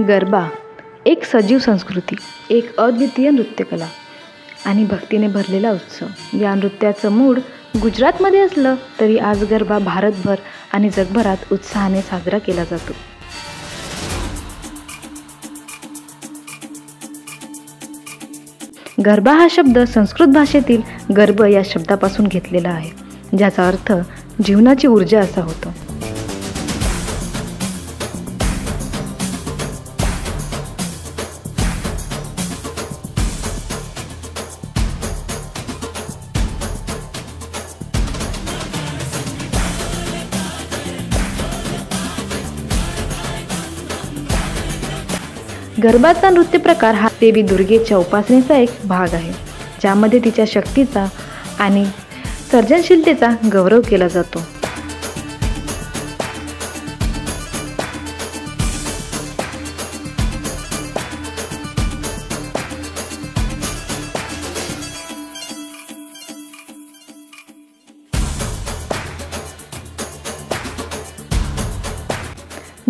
गरबा एक सजीव संस्कृती, एक अद्वितीय नृत्यकला आणि भक्तीने भरलेला उत्सव। या नृत्याचं मूळ गुजरातमध्ये असलं तरी आज गरबा भारतभर आणि जगभरात उत्साहाने साजरा केला जातो। गरबा हा शब्द संस्कृत भाषेतील गर्भ या शब्दापासून घेतलेला आहे, ज्याचा अर्थ जीवनाची ऊर्जा असा होतो। गरबाचा नृत्य प्रकार हा देवी दुर्गेच्या उपासनेचा एक भाग आहे, ज्यामध्ये तिच्या शक्तीचा आणि सर्जनशीलतेचा गौरव केला जातो।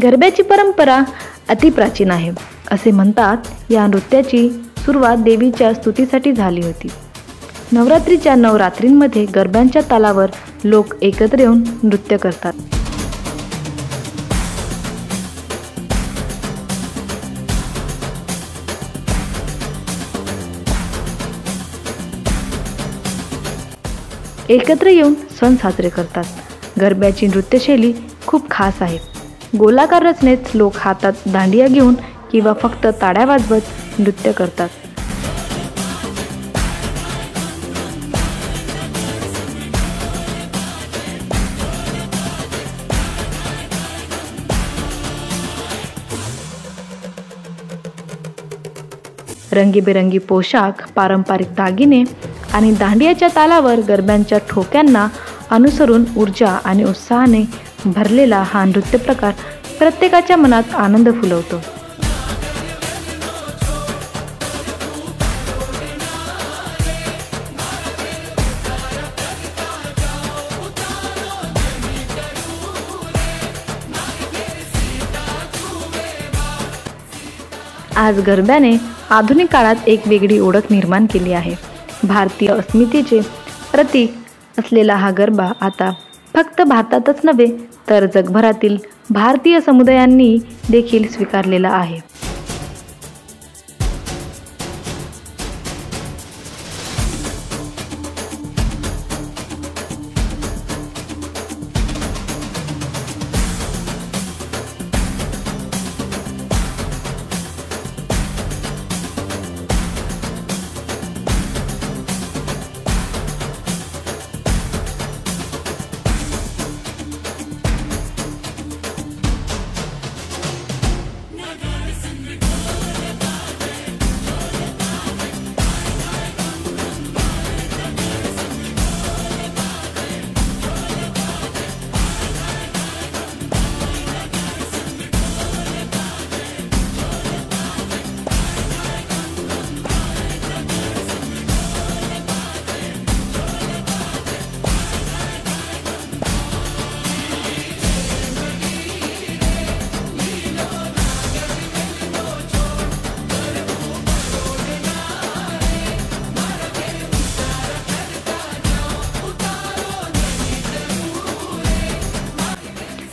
गरब्याची परंपरा अतिप्राचीन आहे असे म्हणतात। या नृत्याची सुरुवात देवीच्या स्तुतीसाठी झाली होती। नवरात्रीच्या 9 रात्रींमध्ये गरब्यांच्या तालावर लोक एकत्र येऊन नृत्य करतात। एकत्र येऊन सण साजरे करतात। गरब्याची नृत्यशैली खूप खास आहे। गोलाकार रचनेत लोक हातात दांडिया घेऊन किंवा फक्त ताड्या वाजवत नृत्य करतात। रंगीबेरंगी पोशाख, पारंपरिक दागिने आणि दांडियाच्या तालावर गरब्यांच्या ठोक्यांना अनुसरून ऊर्जा आणि उत्साहाने भरलेला हा नृत्य प्रकार प्रत्येकाच्या मनात आनंद फुलवतो। आज गरब्याने आधुनिक काळात एक वेगळी ओळख निर्माण केली आहे। भारतीय अस्मितेचे प्रतीक असलेला हा गरबा आता फक्त भारतातच नव्हे तर जगभरातील भारतीय समुदायांनी देखील स्वीकारलेला आहे।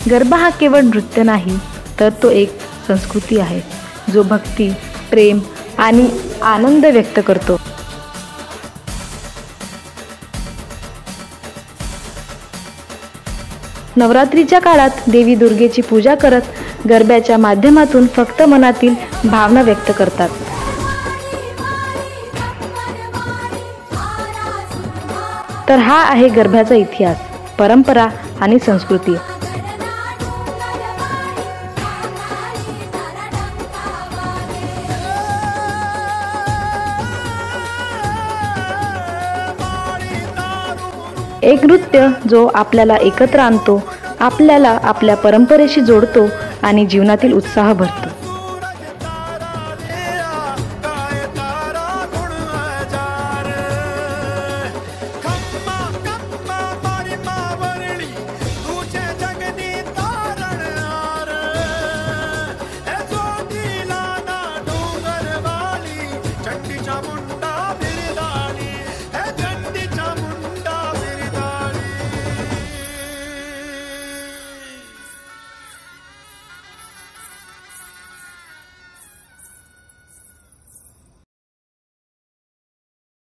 गरबा हा केवळ नृत्य नाही तर तो एक संस्कृती आहे, जो भक्ती, प्रेम आणि आनंद व्यक्त करतो। नवरात्रीच्या काळात देवी दुर्गेची पूजा करत गरब्याच्या माध्यमातून फक्त मनातील भावना व्यक्त करतात। तर हा आहे गरब्याचा इतिहास, परंपरा आणि संस्कृती। एक नृत्य जो आपल्याला एकत्र आणतो, आपल्याला आपल्या परंपरेशी जोडतो आणि जीवनातील उत्साह भरतो।